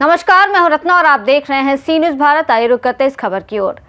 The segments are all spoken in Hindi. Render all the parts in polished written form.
नमस्कार, मैं हूं रत्ना और आप देख रहे हैं सी न्यूज भारत। आइए रुक करते इस खबर की ओर।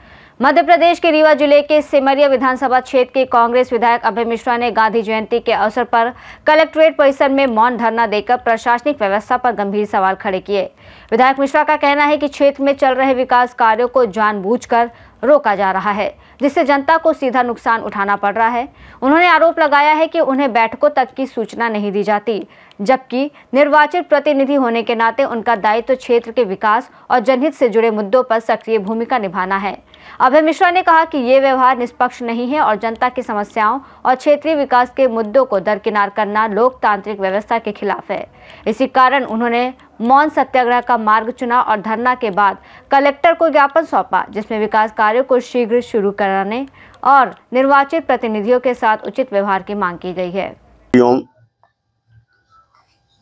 मध्य प्रदेश के रीवा जिले के सिमरिया विधानसभा क्षेत्र के कांग्रेस विधायक अभय मिश्रा ने गांधी जयंती के अवसर पर कलेक्ट्रेट परिसर में मौन धरना देकर प्रशासनिक व्यवस्था पर गंभीर सवाल खड़े किए। विधायक मिश्रा का कहना है कि क्षेत्र में चल रहे विकास कार्यों को जानबूझकर रोका जा रहा है, जिससे जनता को सीधा नुकसान उठाना पड़ रहा है। उन्होंने आरोप लगाया है कि उन्हें बैठकों तक की सूचना नहीं दी जाती, जबकि निर्वाचित प्रतिनिधि होने के नाते उनका दायित्व क्षेत्र के विकास और जनहित से जुड़े मुद्दों पर सक्रिय भूमिका निभाना है। अभय मिश्रा ने कहा कि ये व्यवहार निष्पक्ष नहीं है और जनता की समस्याओं और क्षेत्रीय विकास के मुद्दों को दरकिनार करना लोकतांत्रिक व्यवस्था के खिलाफ है। इसी कारण उन्होंने मौन सत्याग्रह का मार्ग चुना और धरना के बाद कलेक्टर को ज्ञापन सौंपा, जिसमें विकास कार्यों को शीघ्र शुरू कराने और निर्वाचित प्रतिनिधियों के साथ उचित व्यवहार की मांग की गई है।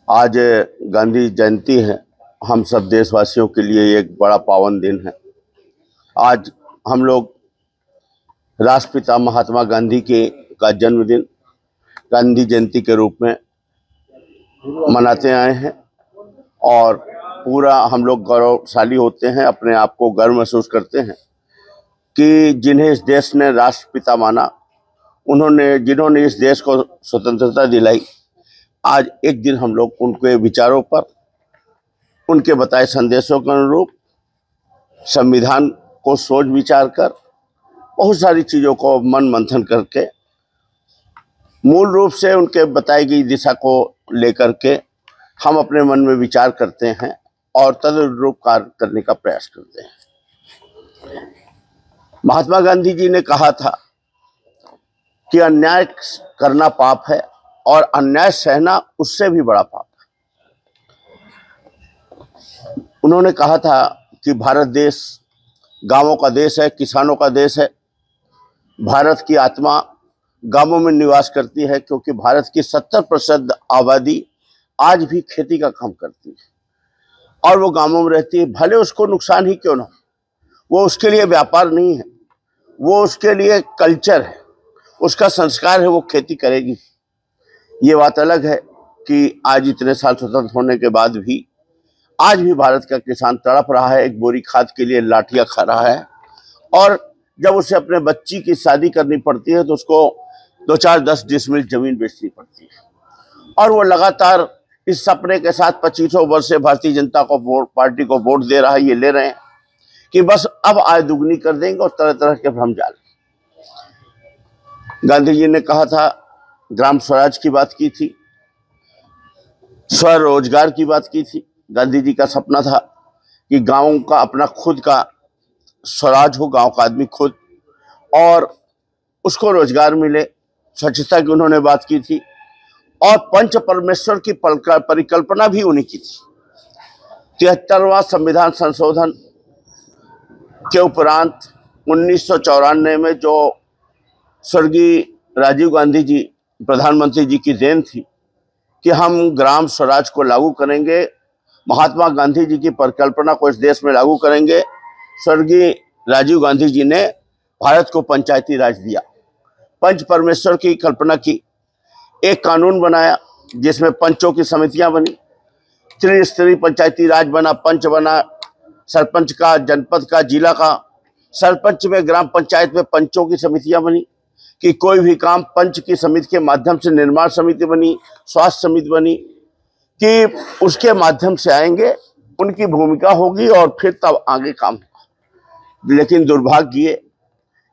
आज गांधी जयंती है। हम सब देशवासियों के लिए एक बड़ा पावन दिन है। आज हम लोग राष्ट्रपिता महात्मा गांधी का जन्मदिन गांधी जयंती के रूप में मनाते आए हैं और पूरा हम लोग गौरवशाली होते हैं, अपने आप को गर्व महसूस करते हैं कि जिन्हें इस देश ने राष्ट्रपिता माना, जिन्होंने इस देश को स्वतंत्रता दिलाई, आज एक दिन हम लोग उनके विचारों पर, उनके बताए संदेशों के अनुरूप संविधान को सोच विचार कर, बहुत सारी चीज़ों को मन मंथन करके, मूल रूप से उनके बताई गई दिशा को लेकर के हम अपने मन में विचार करते हैं और तदनुरूप कार्य करने का प्रयास करते हैं। महात्मा गांधी जी ने कहा था कि अन्याय करना पाप है और अन्याय सहना उससे भी बड़ा पाप है। उन्होंने कहा था कि भारत देश गांवों का देश है, किसानों का देश है। भारत की आत्मा गांवों में निवास करती है, क्योंकि भारत की 70% आबादी आज भी खेती का काम करती है और वो गांवों में रहती है। भले उसको नुकसान ही क्यों ना हो, वो उसके लिए व्यापार नहीं है, वो उसके लिए कल्चर है, उसका संस्कार है, वो खेती करेगी। ये बात अलग है कि आज इतने साल स्वतंत्र होने के बाद भी आज भी भारत का किसान तड़प रहा है, एक बोरी खाद के लिए लाठियां खा रहा है और जब उसे अपने बच्ची की शादी करनी पड़ती है तो उसको 2-4-10 डिसमिल जमीन बेचनी पड़ती है और वो लगातार इस सपने के साथ 25 वर्ष से भारतीय जनता पार्टी को वोट दे रहा है। ये ले रहे हैं कि बस अब आय दुगनी कर देंगे और तरह तरह के भ्रम जाल। गांधी जी ने कहा था, ग्राम स्वराज की बात की थी, स्वरोजगार की बात की थी। गांधी जी का सपना था कि गांव का अपना खुद का स्वराज हो, गांव का आदमी खुद, और उसको रोजगार मिले। स्वच्छता की उन्होंने बात की थी और पंच परमेश्वर की परिकल्पना भी उन्हीं की थी। 73वां संविधान संशोधन के उपरांत 1994 में जो स्वर्गीय राजीव गांधी जी प्रधानमंत्री जी की देन थी कि हम ग्राम स्वराज को लागू करेंगे, महात्मा गांधी जी की परिकल्पना को इस देश में लागू करेंगे। स्वर्गीय राजीव गांधी जी ने भारत को पंचायती राज दिया, पंच परमेश्वर की कल्पना की, एक कानून बनाया जिसमें पंचों की समितियां बनी, त्रिस्तरीय पंचायती राज बना, पंच बना, सरपंच का, जनपद का, जिला का, सरपंच में, ग्राम पंचायत में पंचों की समितियां बनी कि कोई भी काम पंच की समिति के माध्यम से, निर्माण समिति बनी, स्वास्थ्य समिति बनी कि उसके माध्यम से आएंगे, उनकी भूमिका होगी और फिर तब आगे काम होगा। लेकिन दुर्भाग्य ये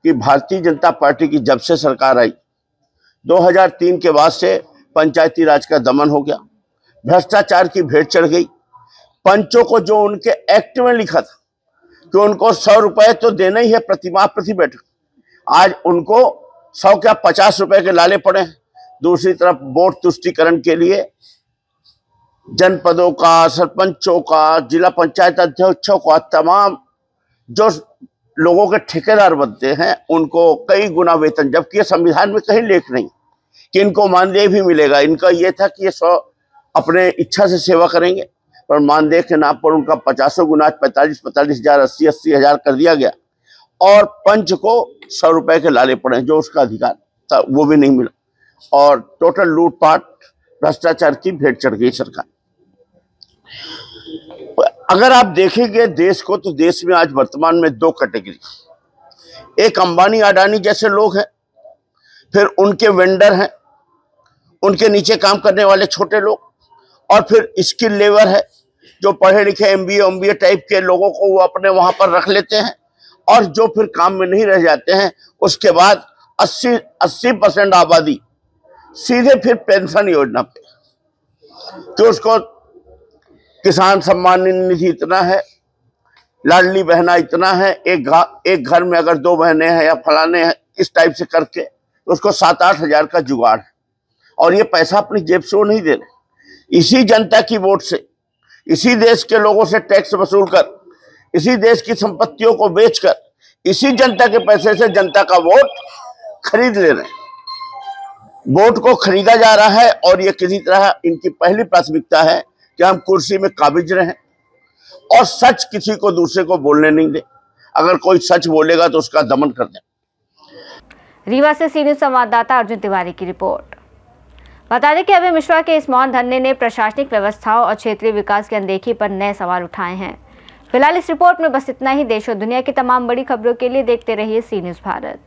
कि भारतीय जनता पार्टी की जब से सरकार आई 2003 के बाद से पंचायती राज का दमन हो गया, भ्रष्टाचार की भेंट चढ़ गई। पंचों को जो उनके एक्ट में लिखा था कि उनको 100 रुपए तो देना ही है प्रतिमाह प्रति बैठक, आज उनको 100 क्या 50 रुपए के लाले पड़े हैं। दूसरी तरफ वोट तुष्टीकरण के लिए जनपदों का, सरपंचों का, जिला पंचायत अध्यक्षों का, तमाम जो लोगों के ठेकेदार बनते हैं उनको कई गुना वेतन, जबकि ये संविधान में कहीं लेख नहीं कि इनको मानदेय भी मिलेगा। इनका ये था कि ये 100 अपने इच्छा से सेवा करेंगे, पर मानदेय के नाम पर उनका 50 गुना 45 हजार, 80 हजार कर दिया गया और पंच को 100 रुपए के लाले पड़े, जो उसका अधिकार था वो भी नहीं मिला और टोटल लूटपाट, भ्रष्टाचार की भेंट चढ़ गई सरकार। अगर आप देखेंगे देश को, तो देश में आज वर्तमान में दो कैटेगरी, एक अंबानी अडानी जैसे लोग हैं, फिर उनके वेंडर हैं, उनके नीचे काम करने वाले छोटे लोग, और फिर स्किल लेबर है जो पढ़े लिखे एमबीए टाइप के लोगों को वो अपने वहां पर रख लेते हैं, और जो फिर काम में नहीं रह जाते हैं उसके बाद 80% आबादी सीधे फिर पेंशन योजना पे, तो उसको किसान सम्मान निधि इतना है, लाडली बहना इतना है, एक घर में अगर 2 बहनें हैं या फलाने हैं, इस टाइप से करके उसको 7-8 हजार का जुगाड़ है, और ये पैसा अपनी जेब से वो नहीं दे रहे, इसी जनता की वोट से, इसी देश के लोगों से टैक्स वसूल कर, इसी देश की संपत्तियों को बेचकर, इसी जनता के पैसे से जनता का वोट खरीद ले रहे हैं। वोट को खरीदा जा रहा है, और ये किसी तरह इनकी पहली प्राथमिकता है कि हम कुर्सी में काबिज रहें और सच किसी को दूसरे को बोलने नहीं दें। अगर कोई सच बोलेगा तो उसका दमन कर दें। रीवा से सी न्यूज़ संवाददाता अर्जुन तिवारी की रिपोर्ट। बता दें कि अभय मिश्रा के इस मौन धरने ने प्रशासनिक व्यवस्थाओं और क्षेत्रीय विकास की अनदेखी पर नए सवाल उठाए हैं। फिलहाल इस रिपोर्ट में बस इतना ही। देश और दुनिया की तमाम बड़ी खबरों के लिए देखते रहिए सी न्यूज़ भारत।